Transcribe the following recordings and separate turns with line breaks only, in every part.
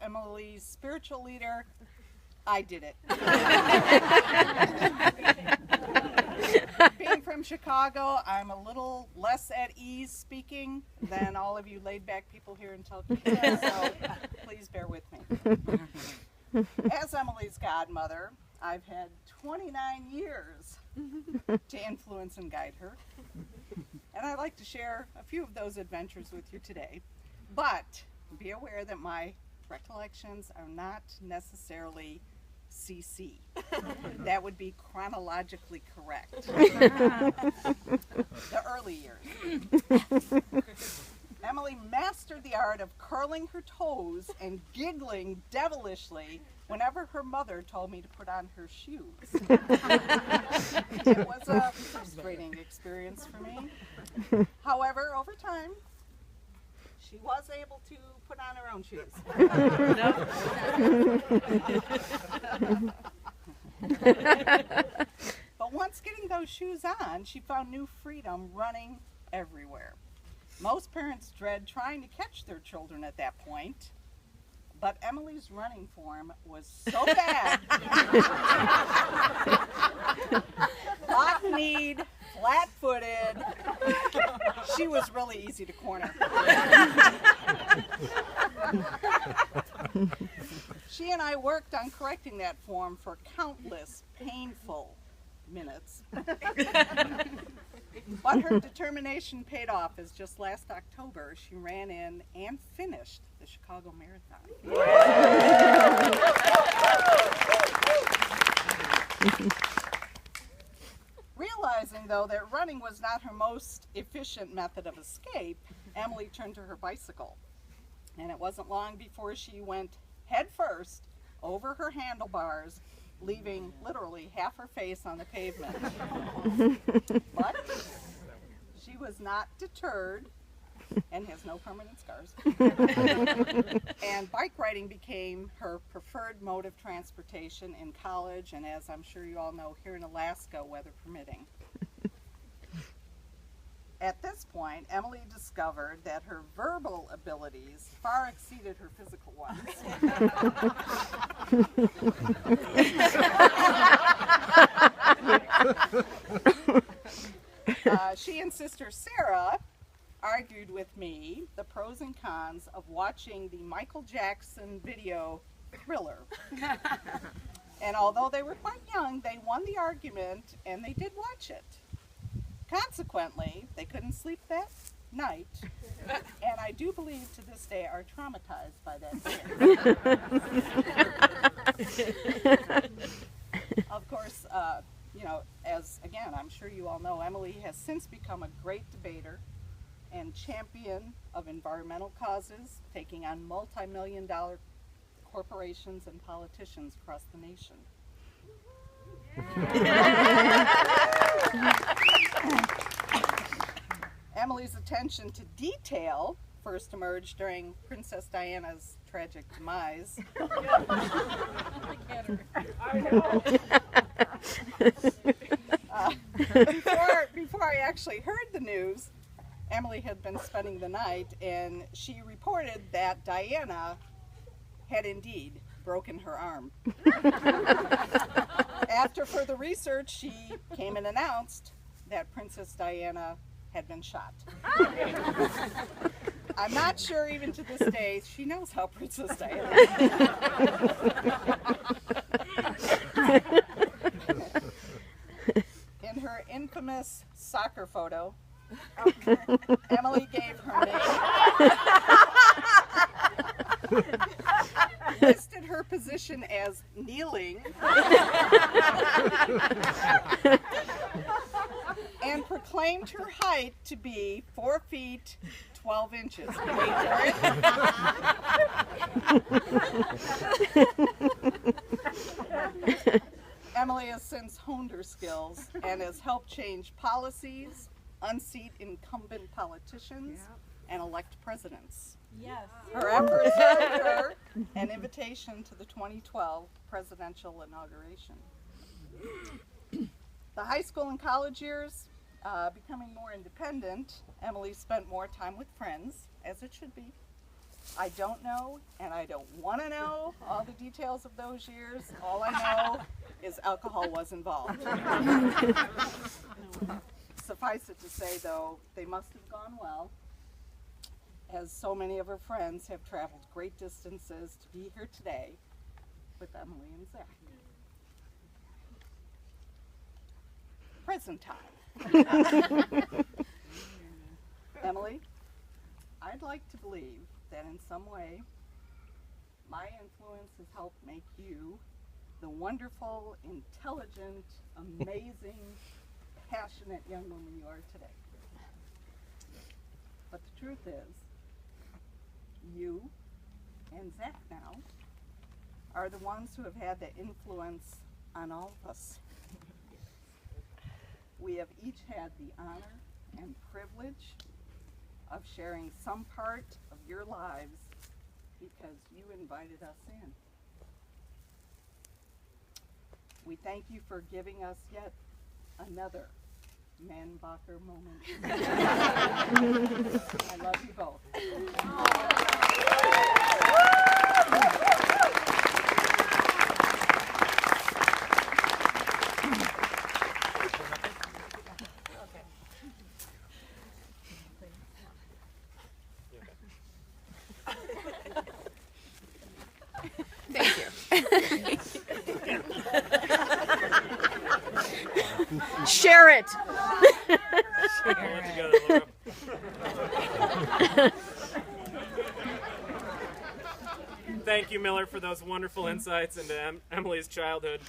Emily's spiritual leader, I did it. Being from Chicago, I'm a little less at ease speaking than all of you laid-back people here in Talkeetna, so please bear with me. As Emily's godmother, I've had 29 years to influence and guide her, and I'd like to share a few of those adventures with you today. But be aware that my recollections are not necessarily CC. That would be chronologically correct. The early years. Emily mastered the art of curling her toes and giggling devilishly whenever her mother told me to put on her shoes. It was a frustrating experience for me. However, over time, she was able to put on her own shoes. But once getting those shoes on, she found new freedom running everywhere. Most parents dread trying to catch their children at that point, but Emily's running form was so bad. Lock-kneed, flat-footed. She was really easy to corner. She and I worked on correcting that form for countless painful minutes. But her determination paid off, as just last October she ran in and finished the Chicago Marathon. Realizing, though, that running was not her most efficient method of escape, Emily turned to her bicycle. And it wasn't long before she went headfirst over her handlebars, leaving literally half her face on the pavement. But she was not deterred and has no permanent scars. And bike riding became her preferred mode of transportation in college, and as I'm sure you all know, here in Alaska, weather permitting. At this point, Emily discovered that her verbal abilities far exceeded her physical ones. She and sister Sarah argued with me the pros and cons of watching the Michael Jackson video Thriller. And although they were quite young, they won the argument and they did watch it. Consequently, they couldn't sleep that night, and I do believe to this day are traumatized by that video. Of course, as again, I'm sure you all know, Emily has since become a great debater and champion of environmental causes, taking on multi-million-dollar corporations and politicians across the nation. Emily's attention to detail first emerged during Princess Diana's tragic demise. Before I actually heard the news, Emily had been spending the night, and she reported that Diana had indeed broken her arm. After further research, she came and announced that Princess Diana had been shot. I'm not sure even to this day she knows how Princess Diana in her infamous soccer photo, Emily gave her name, listed her position as kneeling, and proclaimed her height to be 4 feet 12 inches. Wait for it. Emily has since honed her skills and has helped change policies, unseat incumbent politicians, and elect presidents.
Yes.
Her efforts earned her an invitation to the 2012 presidential inauguration. The high school and college years, becoming more independent, Emily spent more time with friends, as it should be. I don't know, and I don't want to know all the details of those years. All I know is alcohol was involved. Suffice it to say, though, they must have gone well, as so many of her friends have traveled great distances to be here today with Emily and Zach. Present time. Emily, I'd like to believe that in some way my influence has helped make you the wonderful, intelligent, amazing, passionate young woman you are today. But the truth is, you and Zach now are the ones who have had the influence on all of us. We have each had the honor and privilege of sharing some part of your lives because you invited us in. We thank you for giving us yet another Manbacher moment. I love you both.
Share it.
Thank you, Miller, for those wonderful insights into Emily's childhood.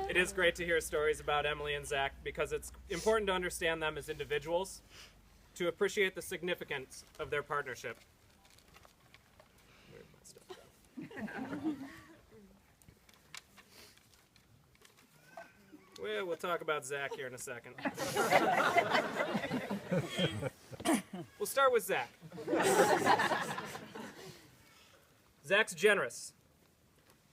It is great to hear stories about Emily and Zach because it's important to understand them as individuals, to appreciate the significance of their partnership. Well, we'll talk about Zach here in a second. We'll start with Zach. Zach's generous.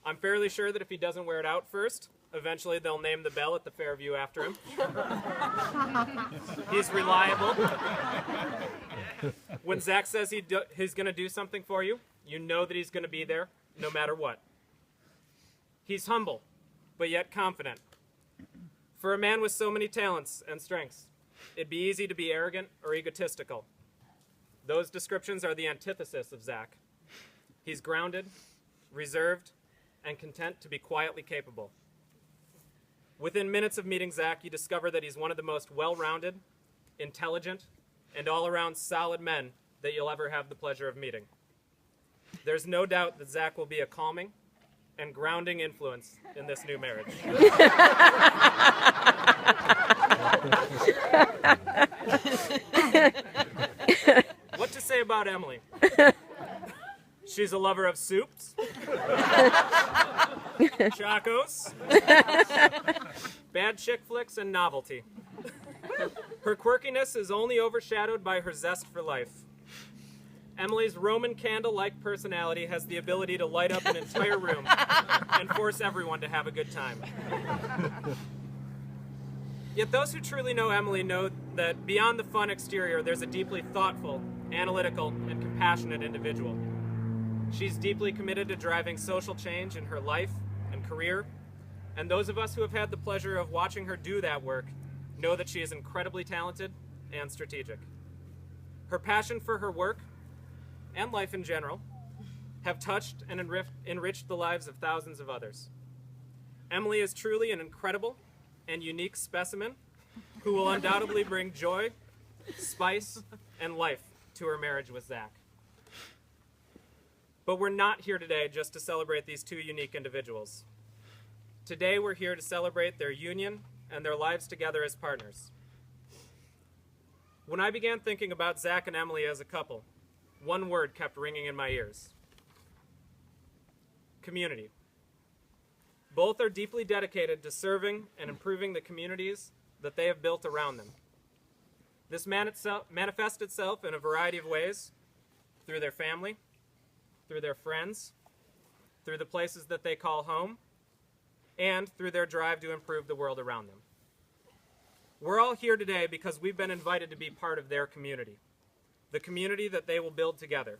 I'm fairly sure that if he doesn't wear it out first, eventually they'll name the bell at the Fairview after him. He's reliable. When Zach says he's going to do something for you, you know that he's going to be there no matter what. He's humble, but yet confident. For a man with so many talents and strengths, it'd be easy to be arrogant or egotistical. Those descriptions are the antithesis of Zach. He's grounded, reserved, and content to be quietly capable. Within minutes of meeting Zach, you discover that he's one of the most well-rounded, intelligent, and all-around solid men that you'll ever have the pleasure of meeting. There's no doubt that Zach will be a calming and grounding influence in this new marriage. What to say about Emily? She's a lover of soups, chacos, bad chick flicks, and novelty. Her quirkiness is only overshadowed by her zest for life. Emily's Roman candle-like personality has the ability to light up an entire room and force everyone to have a good time. Yet those who truly know Emily know that beyond the fun exterior, there's a deeply thoughtful, analytical, and compassionate individual. She's deeply committed to driving social change in her life and career, and those of us who have had the pleasure of watching her do that work know that she is incredibly talented and strategic. Her passion for her work, and life in general, have touched and enriched the lives of thousands of others. Emily is truly an incredible and unique specimen who will undoubtedly bring joy, spice, and life to her marriage with Zach. But we're not here today just to celebrate these two unique individuals. Today we're here to celebrate their union and their lives together as partners. When I began thinking about Zach and Emily as a couple, one word kept ringing in my ears: community. Both are deeply dedicated to serving and improving the communities that they have built around them. This manifests itself in a variety of ways: through their family, through their friends, through the places that they call home, and through their drive to improve the world around them. We're all here today because we've been invited to be part of their community. the community that they will build together.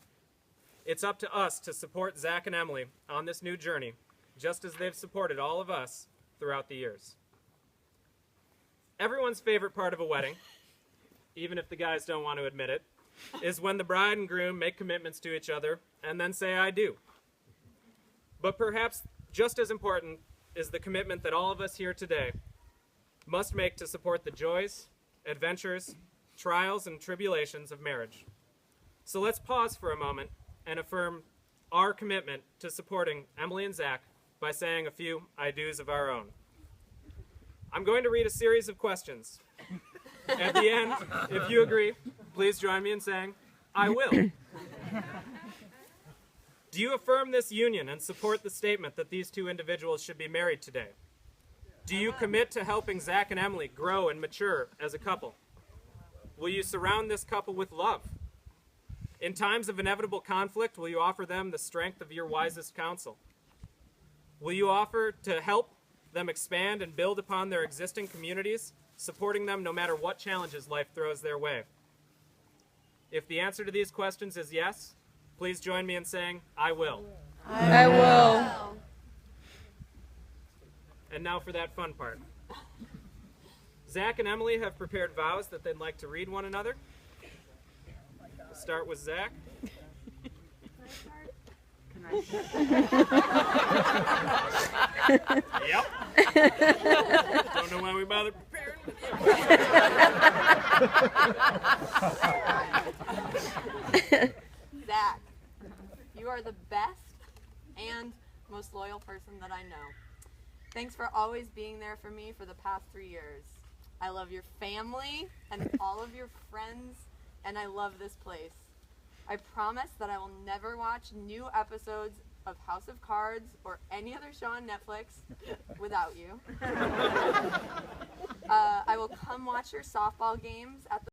It's up to us to support Zach and Emily on this new journey, just as they've supported all of us throughout the years. Everyone's favorite part of a wedding, even if the guys don't want to admit it, is when the bride and groom make commitments to each other and then say, "I do." But perhaps just as important is the commitment that all of us here today must make to support the joys, adventures, trials, and tribulations of marriage. So let's pause for a moment and affirm our commitment to supporting Emily and Zach by saying a few I do's of our own. I'm going to read a series of questions. At the end, if you agree, please join me in saying, "I will." Do you affirm this union and support the statement that these two individuals should be married today? Do you commit to helping Zach and Emily grow and mature as a couple? Will you surround this couple with love? In times of inevitable conflict, will you offer them the strength of your wisest counsel? Will you offer to help them expand and build upon their existing communities, supporting them no matter what challenges life throws their way? If the answer to these questions is yes, please join me in saying, "I will."
I will.
And now for that fun part. Zach and Emily have prepared vows that they'd like to read one another. We'll start with Zach. Yep. Don't know why we bothered preparing.
Zach, you are the best and most loyal person that I know. Thanks for always being there for me for the past 3 years. I love your family and all of your friends, and I love this place. I promise that I will never watch new episodes of House of Cards or any other show on Netflix without you. I will come watch your softball games at the